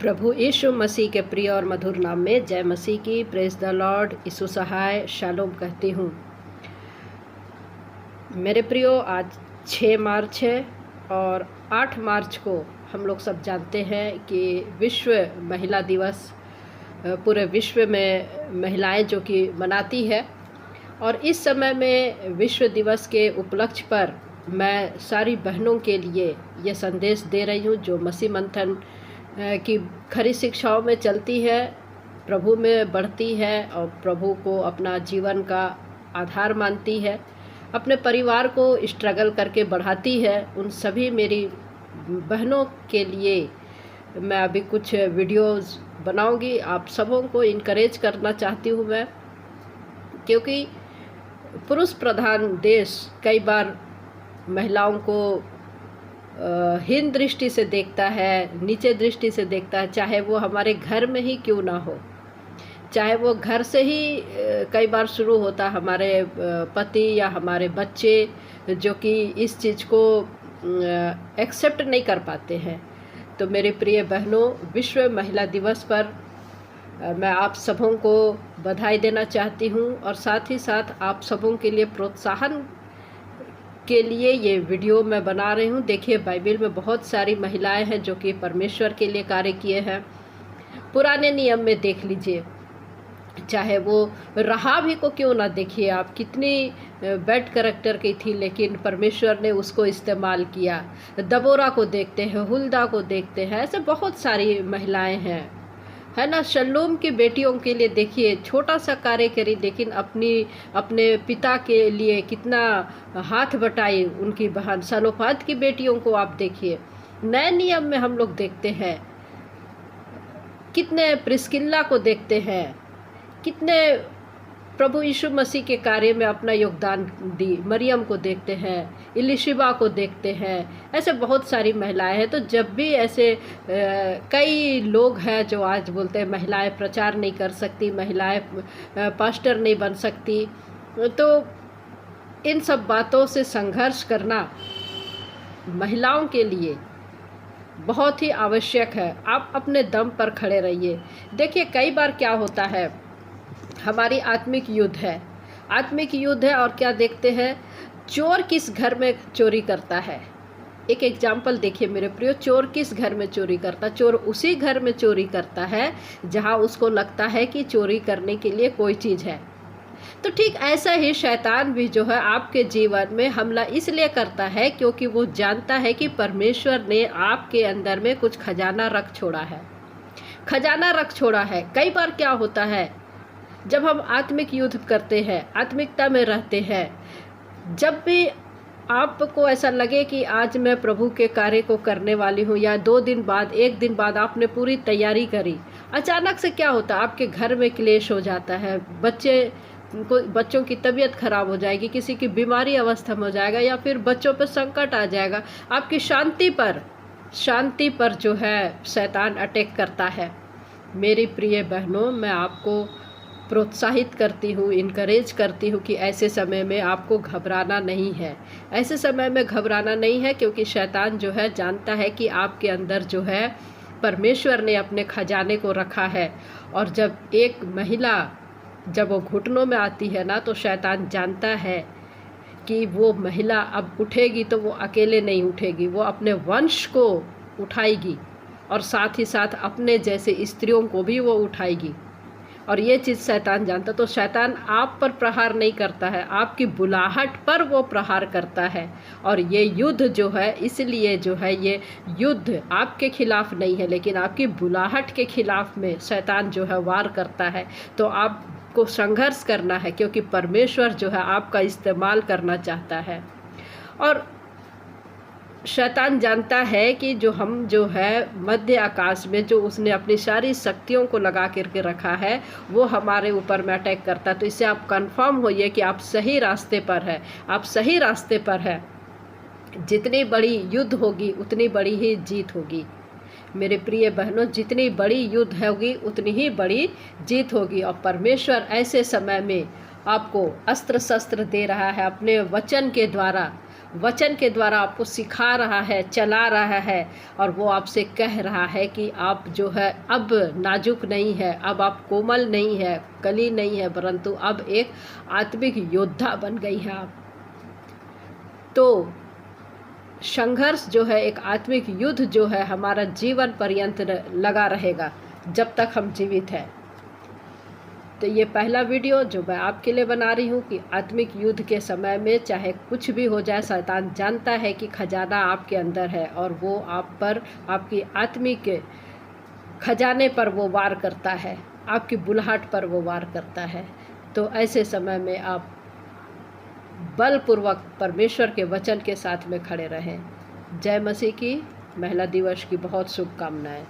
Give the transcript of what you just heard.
प्रभु यीशु मसीह के प्रिय और मधुर नाम में जय मसीह की। Praise the Lord. यीशु सहाय शालोम कहती हूँ। मेरे प्रियो, आज 6 मार्च है और 8 मार्च को हम लोग सब जानते हैं कि विश्व महिला दिवस पूरे विश्व में महिलाएं जो कि मनाती है। और इस समय में विश्व दिवस के उपलक्ष्य पर मैं सारी बहनों के लिए ये संदेश दे रही हूँ जो मसीह मंथन की खरी शिक्षाओं में चलती है, प्रभु में बढ़ती है और प्रभु को अपना जीवन का आधार मानती है, अपने परिवार को स्ट्रगल करके बढ़ाती है। उन सभी मेरी बहनों के लिए मैं अभी कुछ वीडियोस बनाऊंगी। आप सबों को इनकरेज करना चाहती हूँ मैं, क्योंकि पुरुष प्रधान देश कई बार महिलाओं को हीन दृष्टि से देखता है, नीचे दृष्टि से देखता है, चाहे वो हमारे घर में ही क्यों ना हो, चाहे वो घर से ही कई बार शुरू होता। हमारे पति या हमारे बच्चे जो कि इस चीज़ को एक्सेप्ट नहीं कर पाते हैं। तो मेरे प्रिय बहनों, विश्व महिला दिवस पर मैं आप सबों को बधाई देना चाहती हूँ और साथ ही साथ आप सबों के लिए प्रोत्साहन के लिए ये वीडियो मैं बना रही हूँ। देखिए, बाइबल में बहुत सारी महिलाएं हैं जो कि परमेश्वर के लिए कार्य किए हैं। पुराने नियम में देख लीजिए, चाहे वो राहाब को क्यों ना देखिए आप, कितनी बैड कैरेक्टर की थी, लेकिन परमेश्वर ने उसको इस्तेमाल किया। दबोरा को देखते हैं, हुल्दा को देखते हैं, ऐसे बहुत सारी महिलाएं हैं, है ना। शल्लूम की बेटियों के लिए देखिए, छोटा सा कार्य करी लेकिन अपने पिता के लिए कितना हाथ बटाई। उनकी बहन सलोफाद की बेटियों को आप देखिए। नए नियम में हम लोग देखते हैं कितने प्रिस्किल्ला को देखते हैं, कितने प्रभु यीशु मसीह के कार्य में अपना योगदान दी। मरियम को देखते हैं, इलिशिबा को देखते हैं, ऐसे बहुत सारी महिलाएं हैं। तो जब भी ऐसे कई लोग हैं जो आज बोलते हैं महिलाएं प्रचार नहीं कर सकती, महिलाएं पास्टर नहीं बन सकती, तो इन सब बातों से संघर्ष करना महिलाओं के लिए बहुत ही आवश्यक है। आप अपने दम पर खड़े रहिए। देखिए, कई बार क्या होता है, हमारी आत्मिक युद्ध है, आत्मिक युद्ध है, और क्या देखते हैं, चोर किस घर में चोरी करता है। एक एग्जाम्पल देखिए मेरे प्रियो, चोर किस घर में चोरी करता है? चोर उसी घर में चोरी करता है जहां उसको लगता है कि चोरी करने के लिए कोई चीज़ है। तो ठीक ऐसा ही शैतान भी जो है आपके जीवन में हमला इसलिए करता है क्योंकि वो जानता है कि परमेश्वर ने आपके अंदर में कुछ खजाना रख छोड़ा है, खजाना रख छोड़ा है। कई बार क्या होता है, जब हम आत्मिक युद्ध करते हैं, आत्मिकता में रहते हैं, जब भी आपको ऐसा लगे कि आज मैं प्रभु के कार्य को करने वाली हूँ, या 2 दिन बाद, 1 दिन बाद आपने पूरी तैयारी करी, अचानक से क्या होता है, आपके घर में क्लेश हो जाता है, बच्चों की तबीयत खराब हो जाएगी, किसी की बीमारी अवस्था में हो जाएगा, या फिर बच्चों पर संकट आ जाएगा, आपकी शांति पर जो है शैतान अटैक करता है। मेरी प्रिय बहनों, मैं आपको प्रोत्साहित करती हूँ, इनकरेज करती हूँ कि ऐसे समय में आपको घबराना नहीं है। ऐसे समय में घबराना नहीं है, क्योंकि शैतान जो है जानता है कि आपके अंदर जो है परमेश्वर ने अपने खजाने को रखा है। और जब एक महिला जब वो घुटनों में आती है ना, तो शैतान जानता है कि वो महिला अब उठेगी तो वो अकेले नहीं उठेगी, वो अपने वंश को उठाएगी और साथ ही साथ अपने जैसे स्त्रियों को भी वो उठाएगी। और ये चीज़ शैतान जानता। तो शैतान आप पर प्रहार नहीं करता है, आपकी बुलाहट पर वो प्रहार करता है। और ये युद्ध जो है, इसलिए जो है ये युद्ध आपके खिलाफ नहीं है, लेकिन आपकी बुलाहट के खिलाफ में शैतान जो है वार करता है। तो आपको संघर्ष करना है, क्योंकि परमेश्वर जो है आपका इस्तेमाल करना चाहता है। और शैतान जानता है कि जो है मध्य आकाश में जो उसने अपनी सारी शक्तियों को लगा करके रखा है, वो हमारे ऊपर में अटैक करता है। तो इससे आप कंफर्म होइए कि आप सही रास्ते पर हैं, आप सही रास्ते पर हैं। जितनी बड़ी युद्ध होगी उतनी बड़ी ही जीत होगी। मेरे प्रिय बहनों, जितनी बड़ी युद्ध होगी उतनी ही बड़ी जीत होगी। और परमेश्वर ऐसे समय में आपको अस्त्र शस्त्र दे रहा है अपने वचन के द्वारा। वचन के द्वारा आपको सिखा रहा है, चला रहा है, और वो आपसे कह रहा है कि आप जो है अब नाजुक नहीं है, अब आप कोमल नहीं है, कली नहीं है, परंतु अब एक आत्मिक योद्धा बन गई है आप। तो संघर्ष जो है, एक आत्मिक युद्ध जो है, हमारा जीवन पर्यंत लगा रहेगा जब तक हम जीवित हैं। तो ये पहला वीडियो जो मैं आपके लिए बना रही हूँ कि आत्मिक युद्ध के समय में चाहे कुछ भी हो जाए, शैतान जानता है कि खजाना आपके अंदर है और वो आप पर, आपकी आत्मिक खजाने पर वो वार करता है, आपकी बुलाहट पर वो वार करता है। तो ऐसे समय में आप बलपूर्वक परमेश्वर के वचन के साथ में खड़े रहें। जय मसीह की। महिला दिवस की बहुत शुभकामनाएं।